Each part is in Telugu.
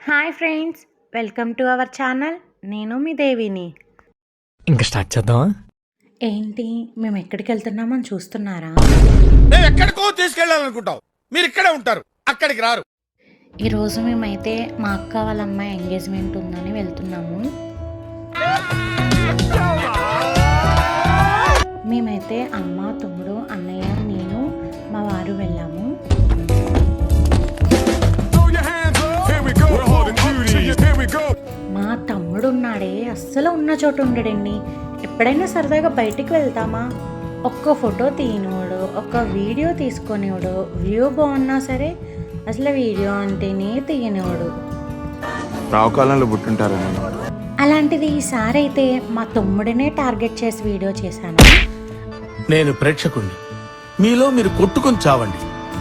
Hi friends, welcome to our channel. నేను మీ దేవిని. ఇంకా స్టార్ట్ చేద్దామా? ఏంటి, మేము ఎక్కడికి వెళ్తున్నామని చూస్తున్నారా? నేను ఎక్కడికో తీసుకెళ్ళాలనుకుంటావు, మీరు ఇక్కడే ఉంటారు, అక్కడికి రారు. ఈరోజు మేమైతే మా అక్క వాళ్ళ అమ్మాయి ఎంగేజ్మెంట్ ఉందని వెళ్తున్నాము. మేమైతే అమ్మ, తమ్ముడు, అన్నయ్య, నేను, మా వారు వెళ్ళాము. మా తమ్ముడు ఉన్నాడే, అస్సలు ఉన్న చోటు ఉండడండి. ఎప్పుడైనా సరదాగా బయటికి వెళ్తామా, ఒక్క ఫోటో తీయనివాడు, ఒక్క వీడియో తీసుకునేవాడు, వ్యూ బాగున్నా సరే అసలు వీడియో అంటేనే తీయనివాడు. రావుకాలంలో పుట్టుంటారు. అలాంటిది ఈసారి అయితే మా తమ్ముడినే టార్గెట్ చేసి వీడియో చేశాను. నేను ప్రేక్షకుణ్ణి, మీలో మీరు కొట్టుకొని చావండి,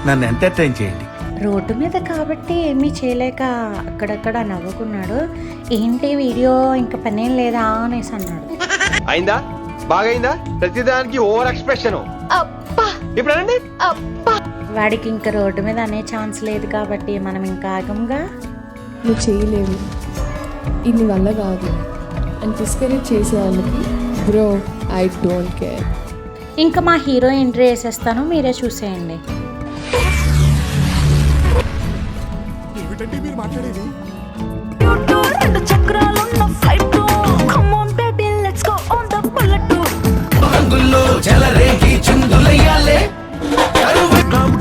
నన్ను ఎంటర్టైన్ చేయండి. రోడ్డు మీద కాబట్టి ఏమీ చేయలేక అక్కడక్కడ నవ్వుకున్నాడు. ఏంటి వీడియో, ఇంకా పనేం లేదా అనేసి అన్నాడు. అయిందా? బాగైందా? ప్రతిదానికి ఓవర్ ఎక్స్ప్రెషన్. ఇప్పుడు వాడికి ఇంకా రోడ్డు మీద అనే ఛాన్స్ లేదు కాబట్టి మనం ఇంకా ఆగంగా. నువ్వు చేయలేవు, ఇది వల్ల కాదు అని డిస్కరేజ్ చేసే వాళ్ళకి బ్రో ఐ డోంట్ కేర్. ఇంకా మా హీరో ఎంట్రీ వేసేస్తాను, మీరే చూసేయండి. మీరు మాట్లాడేది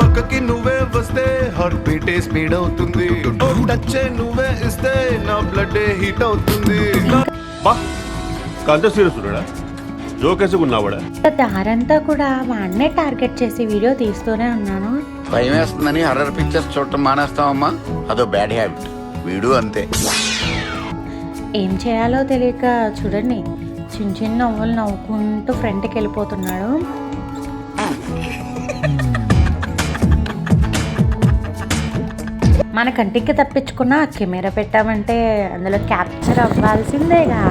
పక్కకి నువ్వే వస్తే హార్ట్ బీటే స్పీడ్ అవుతుంది, టచ్ నువ్వే ఇస్తే నా బ్లడ్ హీట్ అవుతుంది. అంత సీరియస్ ఉన్నాడా? జోకేసుకున్నావాడా? దారంతా కూడా వాడినే టార్గెట్ చేసి వీడియో తీస్తూనే ఉన్నాను. భయం వేస్తుందని హర్రర్ పిక్చర్స్ చూడటం మానేస్తామమ్మా, అదో బ్యాడ్ హ్యాబిట్. వీడు అంతే. ఏం చేయాలో తెలియక చూడండి, చిన్న చిన్న నవ్వులు నవ్వుకుంటూ ఫ్రంట్కి వెళ్ళిపోతున్నాడు. మన కంటికి తప్పించుకున్న కెమెరా పెట్టామంటే అందులో క్యాప్చర్ అవ్వాల్సిందేగా.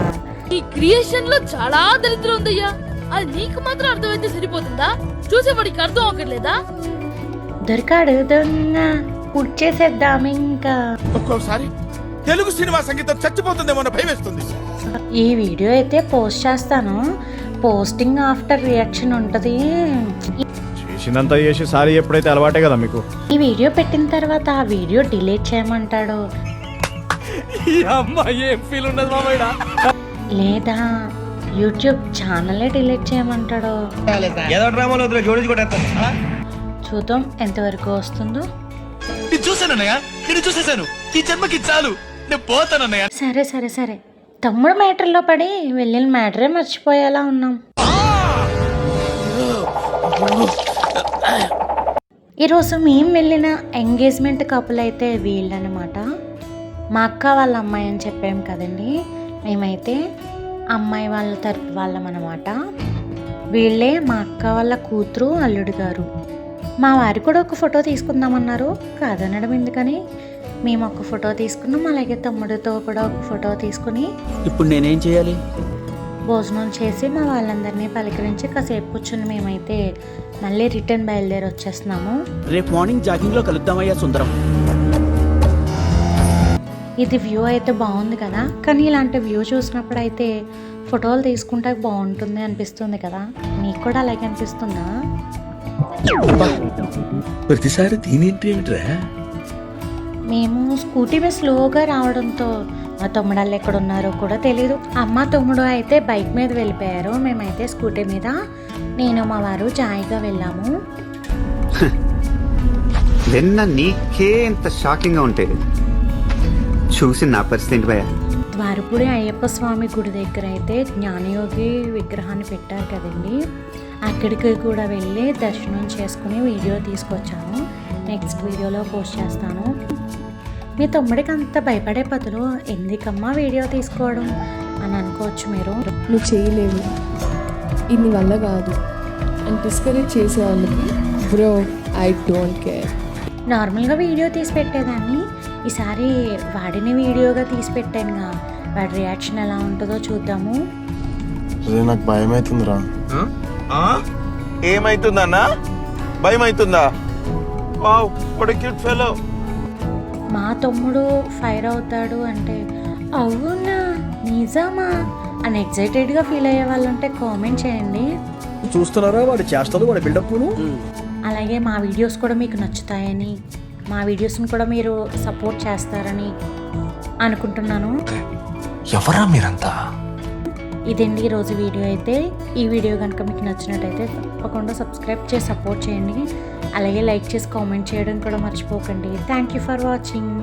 ఈ క్రియేషన్ లో చాలా దరిద్రం ఉందయ్యా, అది నీకు మాత్రం అర్థమైతే సరిపోతుందా? చూసేవాడికి అర్థం అవ్వట్లేదా? దొరికాడు దొంగ, పుట్ చేసేద్దాం. ఇంకా ఒక్కోసారి తెలుగు సినిమా సంగీతం చచ్చిపోతుందేమో భయం వేస్తుంది. ఈ వీడియో అయితే పోస్ట్ చేస్తాను, పోస్టింగ్ ఆఫ్టర్ రియాక్షన్ ఉంటుంది. చేసిందంతా చేసి సారీ ఎప్పుడైతే అలవాటే కదా మీకు. ఈ వీడియో పెట్టిన తర్వాత ఆ వీడియో డిలీట్ చేయమంటాడు, ఏం ఫీల్ ఉండదు మామయ్య. లేదా యూట్యూబ్ ఛానలే డిలీట్ చేయమంటాడు. చూద్దాం ఎంతవరకు వస్తుందో. సరే సరే సరే, తమ్ముడు మ్యాటర్లో పడి వెళ్ళిన మ్యాటరే మర్చిపోయేలా ఉన్నాం. ఈరోజు మేము వెళ్ళిన ఎంగేజ్మెంట్ కపుల్ అయితే వీళ్ళనమాట. మా అక్క వాళ్ళ అమ్మాయి అని చెప్పాం కదండి, మేమైతే అమ్మాయి వాళ్ళ తరపు వాళ్ళం అన్నమాట. వీళ్ళే మా అక్క వాళ్ళ కూతురు, అల్లుడు గారు. మా వారు కూడా ఒక ఫోటో తీసుకుందామన్నారు, కాదనడం ఎందుకని మేము ఒక ఫోటో తీసుకున్నాం. అలాగే తమ్ముడితో కూడా ఒక ఫోటో తీసుకుని ఇప్పుడు నేనేం చేయాలి? భోజనం చేసి మా వాళ్ళందరినీ పలకరించి కాసేపు కూర్చొని మేమైతే మళ్ళీ రిటర్న్ బయలుదేరి వచ్చేస్తున్నాము. రేపు మార్నింగ్ జాగింగ్ లో కలుద్దామయ్యా సుందరం. ఇది వ్యూ అయితే బాగుంది కదా, కానీ ఇలాంటి వ్యూ చూసినప్పుడు అయితే ఫోటోలు తీసుకుంటే బాగుంటుంది అనిపిస్తుంది కదా. మీకు కూడా అలాగే అనిపిస్తుందా? ప్రతిసారి దీనేంటిరా? మేము స్కూటీ మీద స్లోగా రావడంతో మా తమ్ముడాళ్ళు ఎక్కడ ఉన్నారో కూడా తెలీదు. అమ్మ తమ్ముడు అయితే బైక్ మీద వెళ్ళిపోయారు, మేమైతే స్కూటీ మీద నేను మా వారు జాయిగా వెళ్ళాము. నిన్న నీకే ఇంత షాకింగ్ గా ఉంటే చూసి నా పరిస్థితి ఏంటి భయ? ద్వారపూడి అయ్యప్ప స్వామి గుడి దగ్గర అయితే జ్ఞానయోగి విగ్రహాన్ని పెట్టారు కదండి, అక్కడికి కూడా వెళ్ళి దర్శనం చేసుకుని వీడియో తీసుకొచ్చాను. నెక్స్ట్ వీడియోలో పోస్ట్ చేస్తాను. మీ తమ్ముడికి అంత భయపడే బదులు ఎందుకమ్మా వీడియో తీసుకోవడం అని అనుకోవచ్చు మీరు. నువ్వు చేయలేవు, ఇది వల్ల కాదు అని డిస్కరేజ్ చేసే వాళ్ళకి బ్రో ఐ డోంట్ కేర్. నార్మల్గా వీడియో తీసి పెట్టేదాన్ని, ఈసారి వాడిని వీడియోగా తీసి పెట్టానుగా, వాడి రియాక్షన్ ఎలా ఉంటుందో చూద్దాము. నాకు భయం అవుతుందిరా. ఏమైతుందన్నా? భయం అవుతుందా? Wow, what a cute fellow. మా తమ్ముడు ఫైర్ అవుతాడు అంటే అవునా నిజమా అని ఎగ్జైటెడ్గా ఫీల్ అయ్యే వాళ్ళు ఉంటే కామెంట్ చేయండి. చూస్తున్నారా వాడి చేష్టలు వాడి బిల్డప్ను. అలాగే మా వీడియోస్ కూడా మీకు నచ్చుతాయని, మా వీడియోస్ని కూడా మీరు సపోర్ట్ చేస్తారని అనుకుంటున్నాను. ఎవరా మీరంతా? ఇదండి ఈరోజు వీడియో అయితే. ఈ వీడియో కనుక మీకు నచ్చినట్టయితే తప్పకుండా సబ్స్క్రైబ్ చేసి సపోర్ట్ చేయండి. అలాగే లైక్ చేసి కామెంట్ చేయడం కూడా మర్చిపోకండి. Thank you for watching.